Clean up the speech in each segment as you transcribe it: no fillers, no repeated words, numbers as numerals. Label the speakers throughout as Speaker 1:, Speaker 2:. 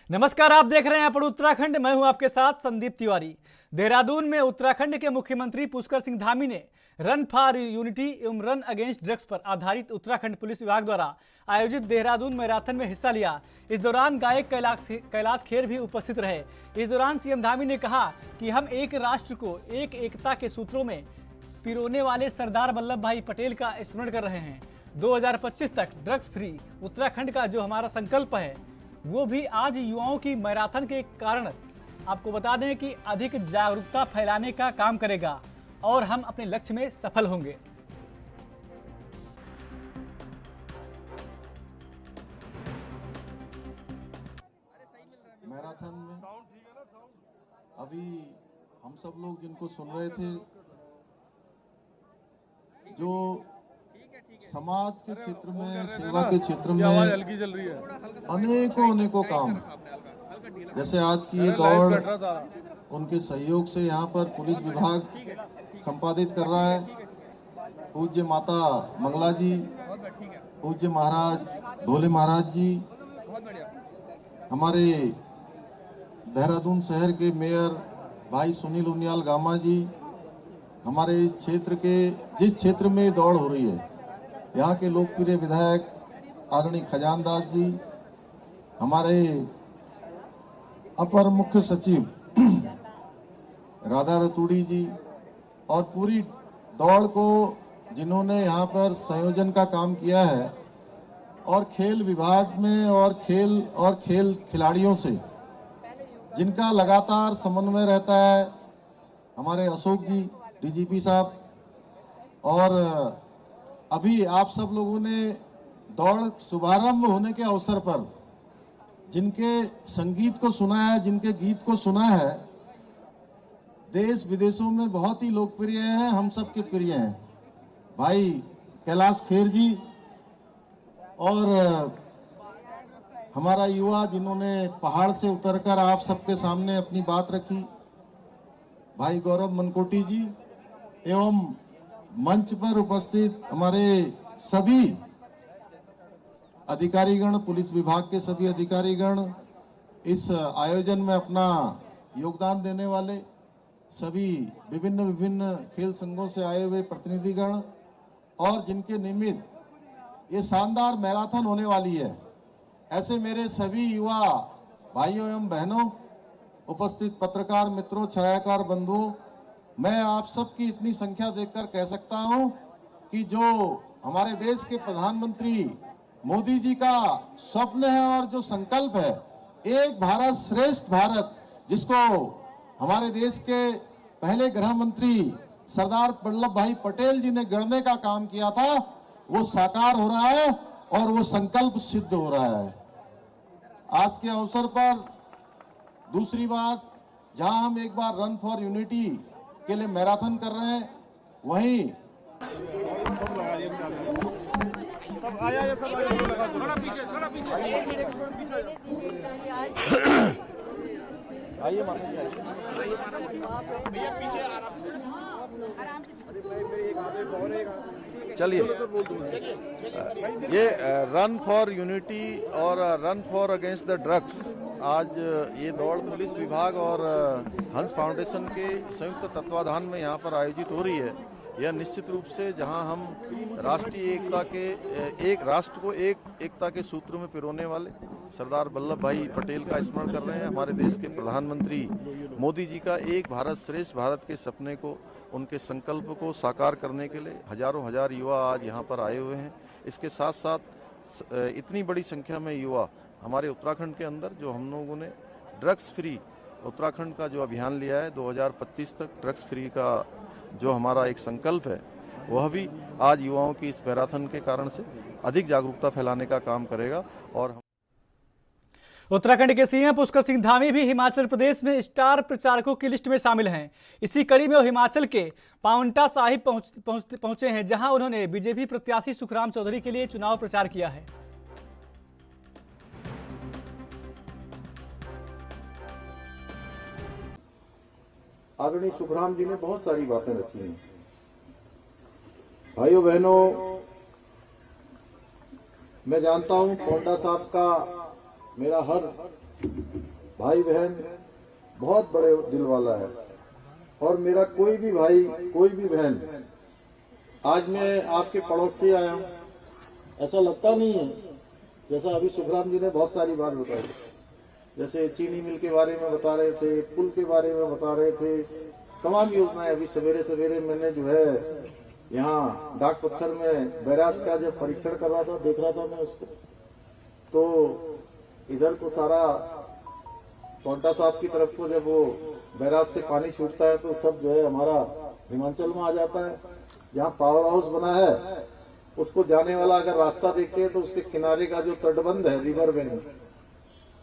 Speaker 1: नमस्कार, आप देख रहे हैं अपन उत्तराखंड। मैं हूं आपके साथ संदीप तिवारी। देहरादून में उत्तराखंड के मुख्यमंत्री पुष्कर सिंह धामी ने रन फॉर यूनिटी एवं रन अगेंस्ट ड्रग्स पर आधारित उत्तराखंड पुलिस विभाग द्वारा आयोजित देहरादून मैराथन में हिस्सा लिया। इस दौरान गायक कैलाश खेर भी उपस्थित रहे। इस दौरान सीएम धामी ने कहा कि हम एक राष्ट्र को एकता के सूत्रों में पिरोने वाले सरदार वल्लभ भाई पटेल का स्मरण कर रहे हैं। 2025 तक ड्रग्स फ्री उत्तराखंड का जो हमारा संकल्प है वो भी आज युवाओं की मैराथन के कारण आपको बता दें कि अधिक जागरूकता फैलाने का काम करेगा और हम अपने लक्ष्य में सफल होंगे।
Speaker 2: मैराथन में अभी हम सब लोग जिनको सुन रहे थे, जो समाज के क्षेत्र में, सेवा के क्षेत्र में अनेकों काम, जैसे आज की ये दौड़ उनके सहयोग से यहाँ पर पुलिस विभाग संपादित कर रहा है। पूज्य माता मंगला जी, पूज्य महाराज भोले महाराज जी, हमारे देहरादून शहर के मेयर भाई सुनील उनियाल गामा जी, हमारे इस क्षेत्र के जिस क्षेत्र में दौड़ हो रही है, यहाँ के लोकप्रिय विधायक आदरणीय खजान दास जी, हमारे अपर मुख्य सचिव राधा रतूड़ी जी, और पूरी दौड़ को जिन्होंने यहाँ पर संयोजन का काम किया है, और खेल विभाग में और खेल खिलाड़ियों से जिनका लगातार समन्वय रहता है, हमारे अशोक जी डीजीपी साहब, और अभी आप सब लोगों ने दौड़ शुभारंभ होने के अवसर पर जिनके संगीत को सुना है, जिनके गीत को सुना है, देश विदेशों में बहुत ही लोकप्रिय हैं, हम सबके प्रिय हैं, भाई कैलाश खेर जी, और हमारा युवा जिन्होंने पहाड़ से उतरकर आप सबके सामने अपनी बात रखी, भाई गौरव मनकोटी जी, एवं मंच पर उपस्थित हमारे सभी अधिकारीगण, पुलिस विभाग के सभी अधिकारीगण, इस आयोजन में अपना योगदान देने वाले सभी विभिन्न खेल संघों से आए हुए प्रतिनिधिगण, और जिनके निमित्त ये शानदार मैराथन होने वाली है, ऐसे मेरे सभी युवा भाइयों एवं बहनों, उपस्थित पत्रकार मित्रों, छायाकार बंधुओं, मैं आप सबकी इतनी संख्या देखकर कह सकता हूं कि जो हमारे देश के प्रधानमंत्री मोदी जी का स्वप्न है और जो संकल्प है, एक भारत श्रेष्ठ भारत, जिसको हमारे देश के पहले गृह मंत्री सरदार वल्लभ भाई पटेल जी ने गढ़ने का काम किया था, वो साकार हो रहा है और वो संकल्प सिद्ध हो रहा है। आज के अवसर पर दूसरी बात, जहां हम एक बार रन फॉर यूनिटी के लिए मैराथन कर रहे हैं, वहीं आइए माता जी, चलिए। ये रन फॉर यूनिटी और run for against the drugs, आज ये दौड़ पुलिस विभाग और हंस फाउंडेशन के संयुक्त तत्वाधान में यहाँ पर आयोजित हो रही है। यह निश्चित रूप से जहां हम राष्ट्रीय एकता के, एक राष्ट्र को एकता के सूत्र में पिरोने वाले सरदार वल्लभ भाई पटेल का स्मरण कर रहे हैं। हमारे देश के प्रधानमंत्री मोदी जी का एक भारत श्रेष्ठ भारत के सपने को, उनके संकल्प को साकार करने के लिए हजारों हजार युवा आज यहाँ पर आए हुए हैं। इसके साथ साथ इतनी बड़ी संख्या में युवा हमारे उत्तराखंड के अंदर, जो हम लोगों ने ड्रग्स फ्री उत्तराखंड का जो अभियान लिया है, 2025 तक ड्रग्स फ्री का जो हमारा एक संकल्प है, वह भी आज युवाओं की इस मैराथन के कारण से अधिक जागरूकता फैलाने का काम करेगा। और
Speaker 1: उत्तराखंड के सीएम पुष्कर सिंह धामी भी हिमाचल प्रदेश में स्टार प्रचारकों की लिस्ट में शामिल हैं। इसी कड़ी में वो हिमाचल के पावंटा साहिब पहुंचे हैं, जहां उन्होंने बीजेपी प्रत्याशी सुखराम चौधरी के लिए चुनाव प्रचार किया है।
Speaker 3: आदरणीय सुखराम जी ने बहुत सारी बातें रखी हैं। भाइयों बहनों, मैं जानता हूं पावंटा साहब का मेरा हर भाई बहन बहुत बड़े दिल वाला है और मेरा कोई भी भाई कोई भी बहन, आज मैं आपके पड़ोस से आया हूं, ऐसा लगता नहीं है जैसा अभी सुखराम जी ने बहुत सारी बात बताई, जैसे चीनी मिल के बारे में बता रहे थे, पुल के बारे में बता रहे थे, तमाम योजनाएं। अभी सवेरे सवेरे मैंने जो है यहाँ डाक पत्थर में बैराज का जब परीक्षण कर रहा था, देख रहा था मैं उसको, तो इधर को सारा कोंटा साहब की तरफ को जब वो बैराज से पानी छूटता है तो सब जो है हमारा हिमाचल में आ जाता है। जहाँ पावर हाउस बना है उसको जाने वाला अगर रास्ता देखते हैं तो उसके किनारे का जो तटबंध है रिवर बैंक,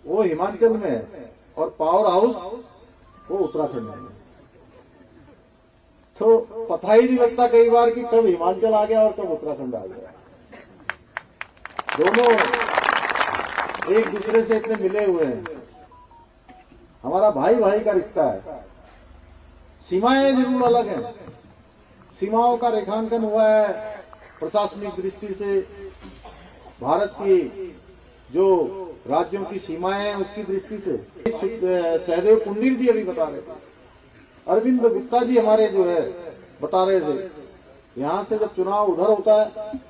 Speaker 3: वो हिमाचल में है और पावर हाउस वो उत्तराखंड में है। तो पता ही नहीं लगता कई बार कि कब हिमाचल आ गया और कब उत्तराखंड आ गया। दोनों एक दूसरे से इतने मिले हुए हैं, हमारा भाई भाई का रिश्ता है। सीमाएं जरूर अलग हैं, सीमाओं का रेखांकन हुआ है प्रशासनिक दृष्टि से, भारत की जो राज्यों की सीमाएं हैं उसकी दृष्टि से। सहदेव पुंडीर जी अभी बता रहे थे, अरविंद गुप्ता जी हमारे जो है बता रहे थे, यहां से जब चुनाव उधर होता है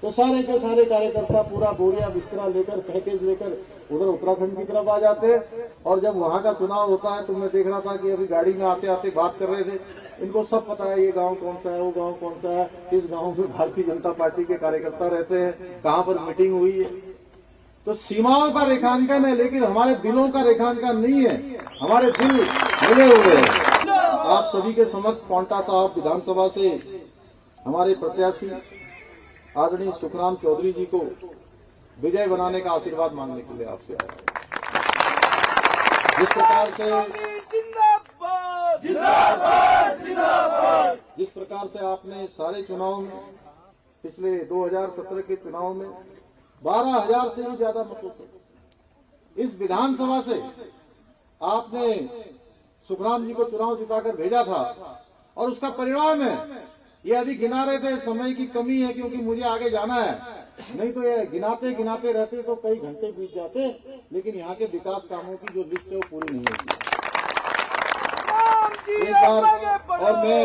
Speaker 3: तो सारे के सारे कार्यकर्ता पूरा बोरिया बिस्तरा लेकर पैकेज लेकर उधर उत्तराखंड की तरफ आ जाते हैं, और जब वहां का चुनाव होता है तो मैं देख रहा था कि अभी गाड़ी में आते आते बात कर रहे थे, इनको सब पता है ये गांव कौन सा है, वो गांव कौन सा है, इस गांव में भारतीय जनता पार्टी के कार्यकर्ता रहते हैं, कहां पर मीटिंग हुई है। तो सीमाओं का रेखांकन है लेकिन हमारे दिलों का रेखांकन नहीं है, हमारे दिल मिले हुए हैं। आप सभी के समक्ष कोंटा साहब विधानसभा से हमारे प्रत्याशी आदरणीय सुखराम चौधरी जी को विजय बनाने का आशीर्वाद मांगने के लिए आपसे आया। जिस प्रकार से आपने सारे चुनाव में, पिछले 2017 के चुनाव में 12,000 से भी ज्यादा मतों से इस विधानसभा से आपने सुखराम जी को चुनाव जिताकर भेजा था, और उसका परिणाम है ये अभी गिना रहे थे, समय की कमी है क्योंकि मुझे आगे जाना है, नहीं तो ये गिनाते गिनाते रहते तो कई घंटे बीत जाते, लेकिन यहाँ के विकास कामों की जो लिस्ट है वो पूरी नहीं होती। एक बार और मैं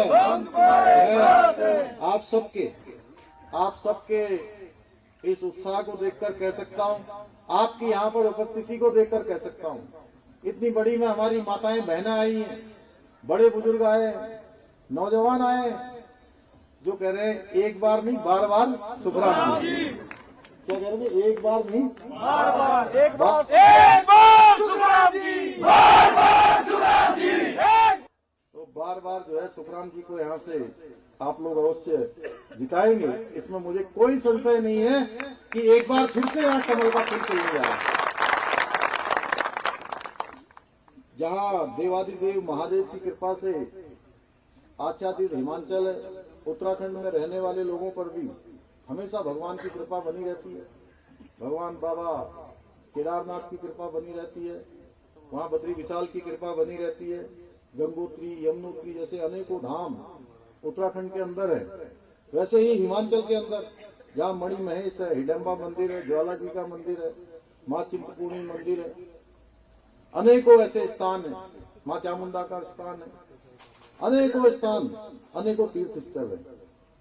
Speaker 3: आप सबके इस उत्साह को देखकर कह सकता हूँ, आपकी यहाँ पर उपस्थिति को देखकर कह सकता हूँ, इतनी बड़ी में हमारी माताएं बहनें आई हैं, बड़े बुजुर्ग आए, नौजवान आए, जो कह रहे हैं एक बार नहीं बार बार सुखराम जी। क्या कह रहे हैं? एक बार नहीं बार बार, एक बार सुखराम जी, बार बार सुखराम जी। तो बार बार जो है सुखराम जी को यहाँ से आप लोग अवश्य जिताएंगे, इसमें मुझे कोई संशय नहीं है कि एक बार फिर से यहाँ कमल का फूल खिलने जा रहा है। जहाँ देवादिदेव महादेव की कृपा से आच्छादित हिमाचल है, उत्तराखंड में रहने वाले लोगों पर भी हमेशा भगवान की कृपा बनी रहती है, भगवान बाबा केदारनाथ की कृपा बनी रहती है, वहाँ बद्री विशाल की कृपा बनी रहती है, गंगोत्री यमुनोत्री जैसे अनेकों धाम उत्तराखंड के अंदर है। वैसे ही हिमाचल के अंदर जहाँ मणि महेश है, हिडम्बा मंदिर है, ज्वाला जी का मंदिर है, माँ चिंतपूर्णी मंदिर है, अनेकों ऐसे स्थान है, माँ चामुंडा का स्थान है, अनेकों स्थान, अनेकों तीर्थ स्थल है।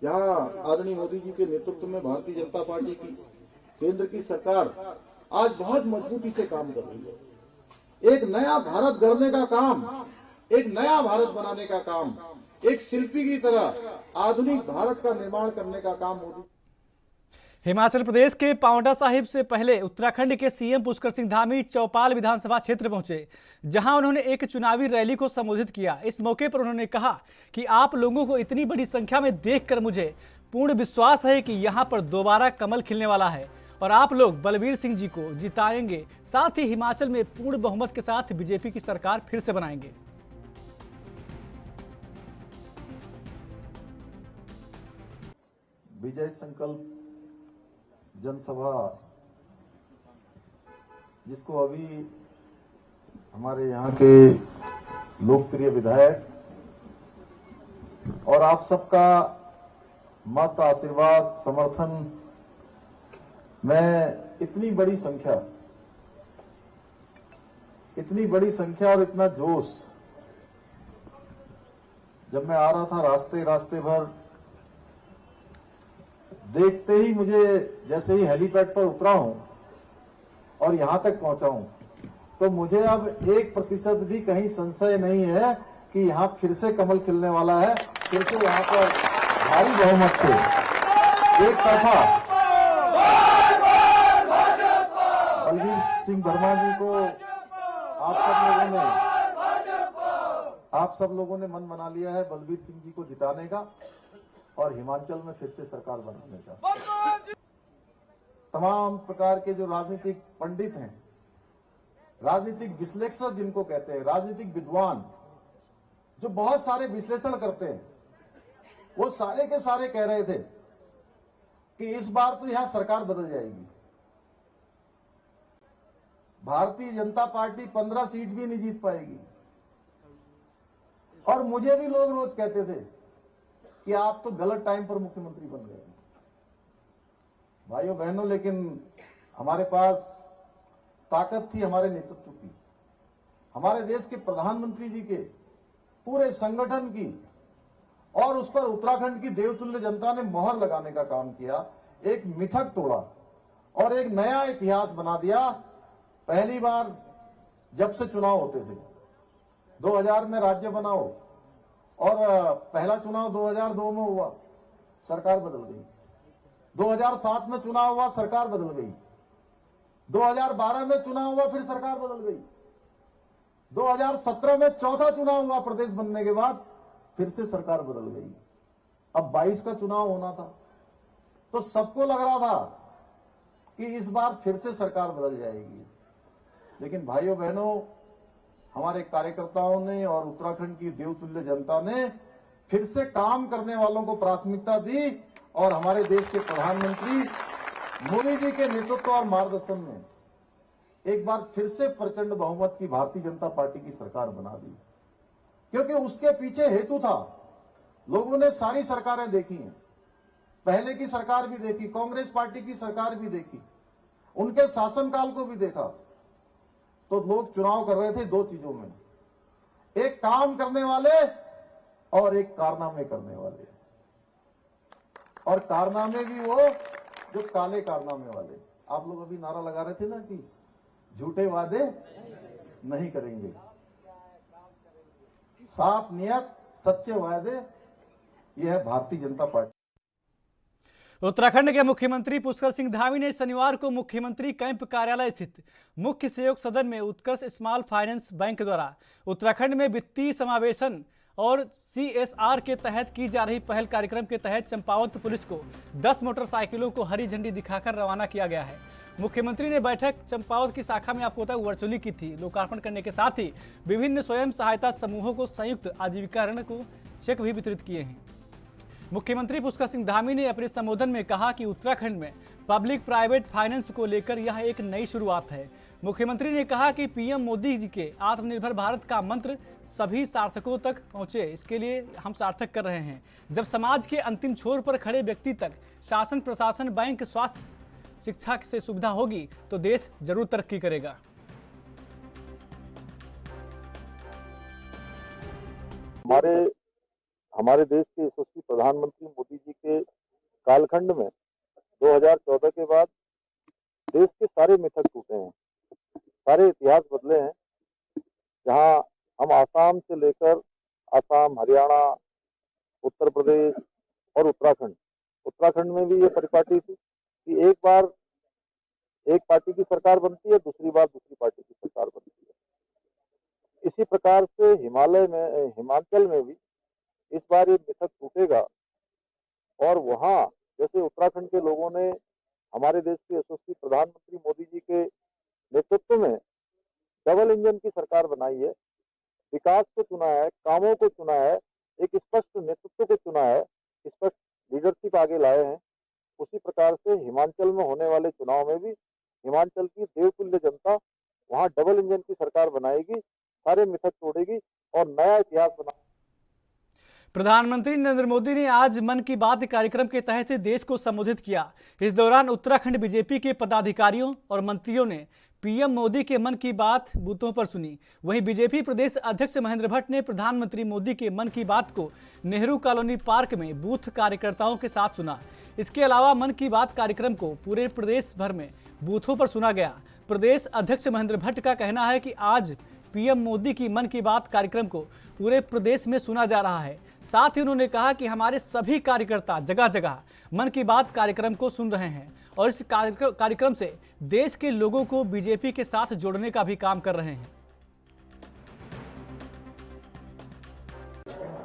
Speaker 3: यहाँ आदरणीय मोदी जी के नेतृत्व में भारतीय जनता पार्टी की केंद्र की सरकार आज बहुत मजबूती से काम कर रही है। एक नया भारत गढ़ने का काम, एक नया भारत बनाने का काम, एक शिल्पी की तरह आधुनिक भारत का निर्माण करने का काम मोदी।
Speaker 1: हिमाचल प्रदेश के पांवटा साहिब से पहले उत्तराखंड के सीएम पुष्कर सिंह धामी चौपाल विधानसभा क्षेत्र पहुंचे, जहां उन्होंने एक चुनावी रैली को संबोधित किया। इस मौके पर उन्होंने कहा कि आप लोगों को इतनी बड़ी संख्या में देखकर मुझे पूर्ण विश्वास है कि यहां पर दोबारा कमल खिलने वाला है और आप लोग बलबीर सिंह जी को जिताएंगे, साथ ही हिमाचल में पूर्ण बहुमत के साथ बीजेपी की सरकार फिर से बनाएंगे।
Speaker 2: विजय संकल्प जनसभा, जिसको अभी हमारे यहाँ के लोकप्रिय विधायक और आप सबका मत, आशीर्वाद, समर्थन में इतनी बड़ी संख्या
Speaker 3: इतनी बड़ी संख्या और इतना जोश जब मैं आ रहा था रास्ते रास्ते भर देखते ही मुझे जैसे ही हेलीपैड पर उतरा हूं और यहां तक पहुंचा हूं तो मुझे अब 1% भी कहीं संशय नहीं है कि यहां फिर से कमल खिलने वाला है। फिर से यहां पर भारी बहुमत से एक तरफा बलबीर सिंह वर्मा जी को आप सब लोगों ने मन बना लिया है बलबीर सिंह जी को जिताने का और हिमाचल में फिर से सरकार बनाने का। तमाम प्रकार के जो राजनीतिक पंडित हैं, राजनीतिक विश्लेषक जिनको कहते हैं, राजनीतिक विद्वान जो बहुत सारे विश्लेषण करते हैं, वो सारे के सारे कह रहे थे कि इस बार तो यहां सरकार बदल जाएगी। भारतीय जनता पार्टी 15 सीट भी नहीं जीत पाएगी। और मुझे भी लोग रोज कहते थे कि आप तो गलत टाइम पर मुख्यमंत्री बन गए। भाइयों बहनों, लेकिन हमारे पास ताकत थी हमारे नेतृत्व की, हमारे देश के प्रधानमंत्री जी के पूरे संगठन की, और उस पर उत्तराखंड की देवतुल्य जनता ने मोहर लगाने का काम किया, एक मिथक तोड़ा और एक नया इतिहास बना दिया। पहली बार जब से चुनाव होते थे 2000 में राज्य बनाओ और पहला चुनाव 2002 में हुआ, सरकार बदल गई। 2007 में चुनाव हुआ, सरकार बदल गई। 2012 में चुनाव हुआ, फिर सरकार बदल गई। 2017 में चौथा चुनाव हुआ प्रदेश बनने के बाद, फिर से सरकार बदल गई। अब 22 का चुनाव होना था तो सबको लग रहा था कि इस बार फिर से सरकार बदल जाएगी। लेकिन भाइयों बहनों, हमारे कार्यकर्ताओं ने और उत्तराखंड की देवतुल्य जनता ने फिर से काम करने वालों को प्राथमिकता दी और हमारे देश के प्रधानमंत्री मोदी जी के नेतृत्व और मार्गदर्शन में एक बार फिर से प्रचंड बहुमत की भारतीय जनता पार्टी की सरकार बना दी। क्योंकि उसके पीछे हेतु था, लोगों ने सारी सरकारें देखी हैं, पहले की सरकार भी देखी, कांग्रेस पार्टी की सरकार भी देखी, उनके शासनकाल को भी देखा। तो लोग चुनाव कर रहे थे दो चीजों में, एक काम करने वाले और एक कारनामे करने वाले। और कारनामे भी वो जो काले कारनामे वाले। आप लोग अभी नारा लगा रहे थे ना कि झूठे वादे नहीं करेंगे, साफ नियत, सच्चे वादे, यह है भारतीय जनता पार्टी।
Speaker 1: उत्तराखंड के मुख्यमंत्री पुष्कर सिंह धामी ने शनिवार को मुख्यमंत्री कैंप कार्यालय स्थित मुख्य सहयोग सदन में उत्कर्ष स्मॉल फाइनेंस बैंक द्वारा उत्तराखंड में वित्तीय समावेशन और CSR के तहत की जा रही पहल कार्यक्रम के तहत चंपावत पुलिस को 10 मोटरसाइकिलों को हरी झंडी दिखाकर रवाना किया गया है। मुख्यमंत्री ने बैठक चंपावत की शाखा में आपको पता है वर्चुअली की थी। लोकार्पण करने के साथ ही विभिन्न स्वयं सहायता समूहों को संयुक्त आजीविका ऋण को चेक भी वितरित किए हैं। मुख्यमंत्री पुष्कर सिंह धामी ने अपने संबोधन में कहा कि उत्तराखंड में पब्लिक प्राइवेट फाइनेंस को लेकर यह एक नई शुरुआत है। मुख्यमंत्री ने कहा कि पीएम मोदी जी के आत्मनिर्भर भारत का मंत्र सभी सार्थकों तक पहुंचे, इसके लिए हम सार्थक कर रहे हैं। जब समाज के अंतिम छोर पर खड़े व्यक्ति तक शासन, प्रशासन, बैंक, स्वास्थ्य, शिक्षा से सुविधा होगी तो देश जरूर तरक्की करेगा।
Speaker 4: हमारे देश के यशस्वी प्रधानमंत्री मोदी जी के कालखंड में 2014 के बाद देश के सारे मिथक टूटे हैं, सारे इतिहास बदले हैं। जहां हम आसाम से लेकर असम, हरियाणा, उत्तर प्रदेश और उत्तराखंड में भी ये परिपाटी थी कि एक बार एक पार्टी की सरकार बनती है, दूसरी बार दूसरी पार्टी की सरकार बनती है। इसी प्रकार से हिमाचल में भी इस बार ये मिथक टूटेगा और वहां जैसे उत्तराखंड के लोगों ने हमारे देश के यशस्वी प्रधानमंत्री मोदी जी के नेतृत्व में डबल इंजन की सरकार बनाई है, विकास को चुना है, कामों को चुना है, एक स्पष्ट नेतृत्व को चुना है, स्पष्ट लीडरशिप आगे लाए हैं। उसी प्रकार से हिमाचल में होने वाले चुनाव में भी हिमाचल की देवतुल्य जनता वहां डबल इंजन की सरकार बनाएगी, सारे मिथक तोड़ेगी और नया इतिहास बना।
Speaker 1: प्रधानमंत्री नरेंद्र मोदी ने आज मन की बात कार्यक्रम के तहत देश को संबोधित किया। इस दौरान उत्तराखंड बीजेपी के पदाधिकारियों और मंत्रियों ने पीएम मोदी के मन की बात बूथों पर सुनी। वहीं बीजेपी प्रदेश अध्यक्ष महेंद्र भट्ट ने प्रधानमंत्री मोदी के मन की बात को नेहरू कॉलोनी पार्क में बूथ कार्यकर्ताओं के साथ सुना। इसके अलावा मन की बात कार्यक्रम को पूरे प्रदेश भर में बूथों पर सुना गया। प्रदेश अध्यक्ष महेंद्र भट्ट का कहना है कि आज पीएम मोदी की मन की बात कार्यक्रम को पूरे प्रदेश में सुना जा रहा है। साथ ही उन्होंने कहा कि हमारे सभी कार्यकर्ता जगह जगह मन की बात कार्यक्रम को सुन रहे हैं और इस कार्यक्रम से देश के लोगों को बीजेपी के साथ जोड़ने का भी काम कर रहे हैं।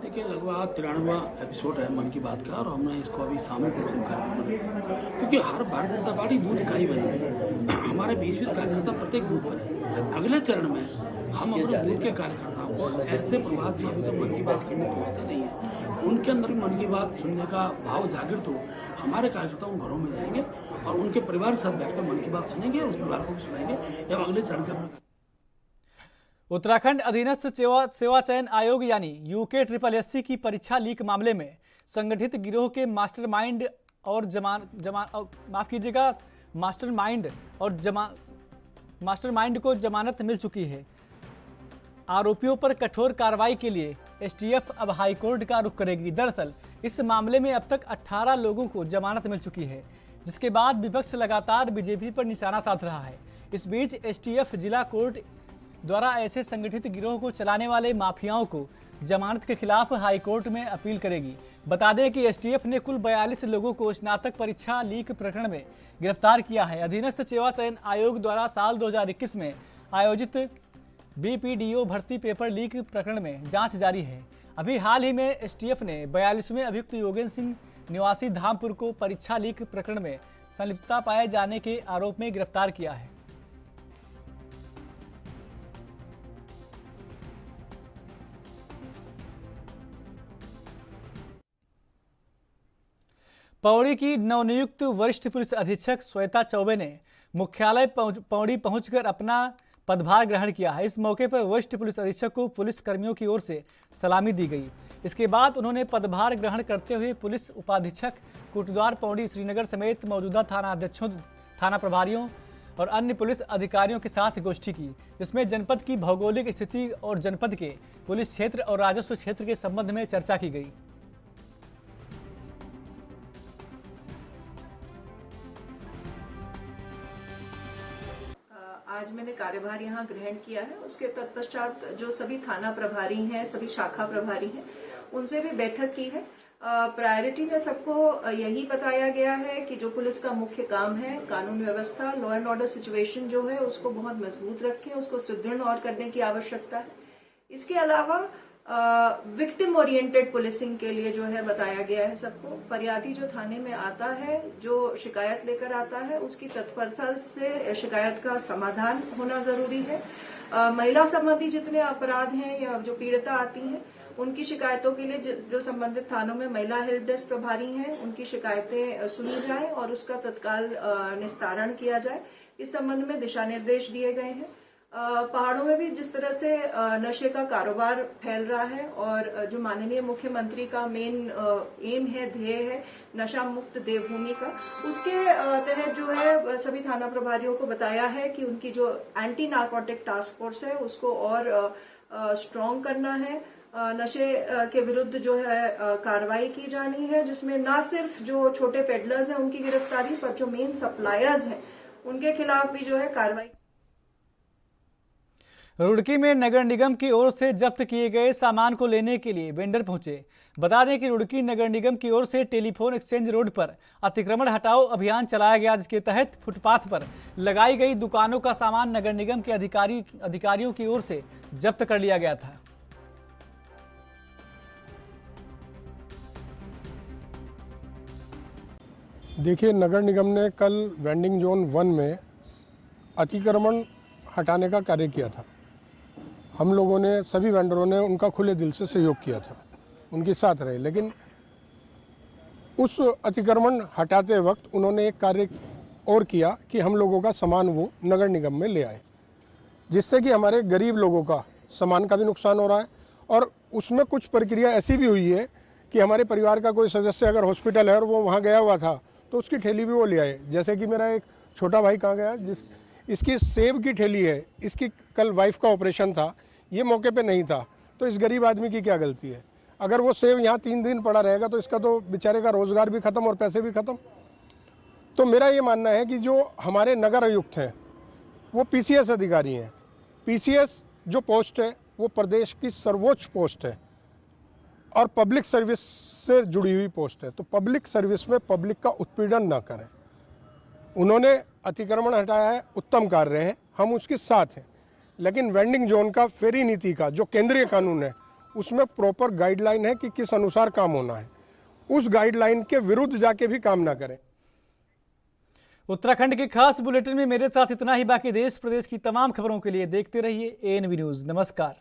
Speaker 5: देखिए, लगभग 93वां एपिसोड है मन की बात का और हमने इसको अभी सामूहिक रूप से कार्यक्रम किया, क्योंकि हर भारतीय जनता पार्टी बूथ इकाई बनी है। हमारे 20-20 कार्यकर्ता प्रत्येक बूथ पर है। अगले चरण में हम अपने बूथ के कार्यकर्ताओं को ऐसे प्रभात जो अभी तक मन की बात सुनने पहुँचते नहीं है, उनके अंदर भी मन की बात सुनने का भाव जागृत हो। हमारे कार्यकर्ताओं घरों में जाएंगे और उनके परिवार के साथ बैठकर मन की बात सुनेंगे, उस परिवार को भी सुनाएंगे एवं अगले चरण के
Speaker 1: उत्तराखंड अधीनस्थ सेवा चयन आयोग यानी यूके SSSC की परीक्षा लीक मामले में संगठित गिरोह के मास्टरमाइंड को जमानत मिल चुकी है। आरोपियों पर कठोर कार्रवाई के लिए एसटीएफ अब हाईकोर्ट का रुख करेगी। दरअसल इस मामले में अब तक 18 लोगों को जमानत मिल चुकी है, जिसके बाद विपक्ष लगातार बीजेपी पर निशाना साध रहा है। इस बीच एसटीएफ जिला कोर्ट द्वारा ऐसे संगठित गिरोह को चलाने वाले माफियाओं को जमानत के खिलाफ हाईकोर्ट में अपील करेगी। बता दें कि एसटीएफ ने कुल 42 लोगों को स्नातक परीक्षा लीक प्रकरण में गिरफ्तार किया है। अधीनस्थ सेवा चयन आयोग द्वारा साल 2021 में आयोजित बीपीडीओ भर्ती पेपर लीक प्रकरण में जांच जारी है। अभी हाल ही में एसटीएफ ने 42वें अभियुक्त योगेंद्र सिंह निवासी धामपुर को परीक्षा लीक प्रकरण में संलिप्तता पाए जाने के आरोप में गिरफ्तार किया है। पौड़ी की नवनियुक्त वरिष्ठ पुलिस अधीक्षक श्वेता चौबे ने मुख्यालय पौड़ी पहुंचकर अपना पदभार ग्रहण किया है। इस मौके पर वरिष्ठ पुलिस अधीक्षक को पुलिस कर्मियों की ओर से सलामी दी गई। इसके बाद उन्होंने पदभार ग्रहण करते हुए पुलिस उपाधीक्षक कोटद्वार पौड़ी श्रीनगर समेत मौजूदा थाना अध्यक्षों, थाना प्रभारियों और अन्य पुलिस अधिकारियों के साथ गोष्ठी की, जिसमें जनपद की भौगोलिक स्थिति और जनपद के पुलिस क्षेत्र और राजस्व क्षेत्र के संबंध में चर्चा की गई।
Speaker 6: आज मैंने कार्यभार यहाँ ग्रहण किया है। उसके तत्पश्चात जो सभी थाना प्रभारी हैं, सभी शाखा प्रभारी हैं, उनसे भी बैठक की है। प्रायोरिटी में सबको यही बताया गया है कि जो पुलिस का मुख्य काम है, कानून व्यवस्था, लॉ एंड ऑर्डर सिचुएशन जो है उसको बहुत मजबूत रखें, उसको सुदृढ़ और करने की आवश्यकता है। इसके अलावा विक्टिम ओरिएंटेड पुलिसिंग के लिए जो है बताया गया है सबको। फरियादी जो थाने में आता है, जो शिकायत लेकर आता है, उसकी तत्परता से शिकायत का समाधान होना जरूरी है। महिला संबंधी जितने अपराध हैं या जो पीड़िता आती हैं, उनकी शिकायतों के लिए जो संबंधित थानों में महिला हेल्प डेस्क प्रभारी हैं, उनकी शिकायतें सुनी जाए और उसका तत्काल निस्तारण किया जाए। इस संबंध में दिशा निर्देश दिए गए हैं। पहाड़ों में भी जिस तरह से नशे का कारोबार फैल रहा है और जो माननीय मुख्यमंत्री का मेन एम है, ध्येय है नशा मुक्त देवभूमि का, उसके तहत जो है सभी थाना प्रभारियों को बताया है कि उनकी जो एंटी नार्कोटिक टास्क फोर्स है उसको और स्ट्रॉन्ग करना है। नशे के विरुद्ध जो है कार्रवाई की जानी है, जिसमें न सिर्फ जो छोटे पेडलर्स हैं उनकी गिरफ्तारी, पर जो मेन सप्लायर्स हैं उनके खिलाफ भी जो है कार्रवाई।
Speaker 1: रुड़की में नगर निगम की ओर से जब्त किए गए सामान को लेने के लिए वेंडर पहुंचे। बता दें कि रुड़की नगर निगम की ओर से टेलीफोन एक्सचेंज रोड पर अतिक्रमण हटाओ अभियान चलाया गया, जिसके तहत फुटपाथ पर लगाई गई दुकानों का सामान नगर निगम के अधिकारियों की ओर से जब्त कर लिया गया था।
Speaker 7: देखिए, नगर निगम ने कल वेंडिंग जोन 1 में अतिक्रमण हटाने का कार्य किया था। हम लोगों ने, सभी वेंडरों ने उनका खुले दिल से सहयोग किया था, उनके साथ रहे। लेकिन उस अतिक्रमण हटाते वक्त उन्होंने एक कार्य और किया कि हम लोगों का सामान वो नगर निगम में ले आए, जिससे कि हमारे गरीब लोगों का सामान का भी नुकसान हो रहा है। और उसमें कुछ प्रक्रिया ऐसी भी हुई है कि हमारे परिवार का कोई सदस्य अगर हॉस्पिटल है और वो वहाँ गया हुआ था तो उसकी ठेली भी वो ले आए। जैसे कि मेरा एक छोटा भाई कहाँ गया, इसकी सेब की ठेली है, इसकी कल वाइफ का ऑपरेशन था, ये मौके पे नहीं था, तो इस गरीब आदमी की क्या गलती है? अगर वो सेब यहाँ 3 दिन पड़ा रहेगा तो इसका तो बेचारे का रोजगार भी खत्म और पैसे भी खत्म। तो मेरा ये मानना है कि जो हमारे नगर आयुक्त हैं वो पीसीएस अधिकारी हैं। पीसीएस जो पोस्ट है वो प्रदेश की सर्वोच्च पोस्ट है और पब्लिक सर्विस से जुड़ी हुई पोस्ट है। तो पब्लिक सर्विस में पब्लिक का उत्पीड़न ना करें। उन्होंने अतिक्रमण हटाया है, उत्तम कार्य है, हम उसके साथ हैं, लेकिन वेंडिंग जोन का फेरी नीति का जो केंद्रीय कानून है उसमें प्रॉपर गाइडलाइन है कि किस अनुसार काम होना है। उस गाइडलाइन के विरुद्ध जाके भी काम ना करें।
Speaker 1: उत्तराखंड के खास बुलेटिन में मेरे साथ इतना ही। बाकी देश प्रदेश की तमाम खबरों के लिए देखते रहिए ANV न्यूज़। नमस्कार।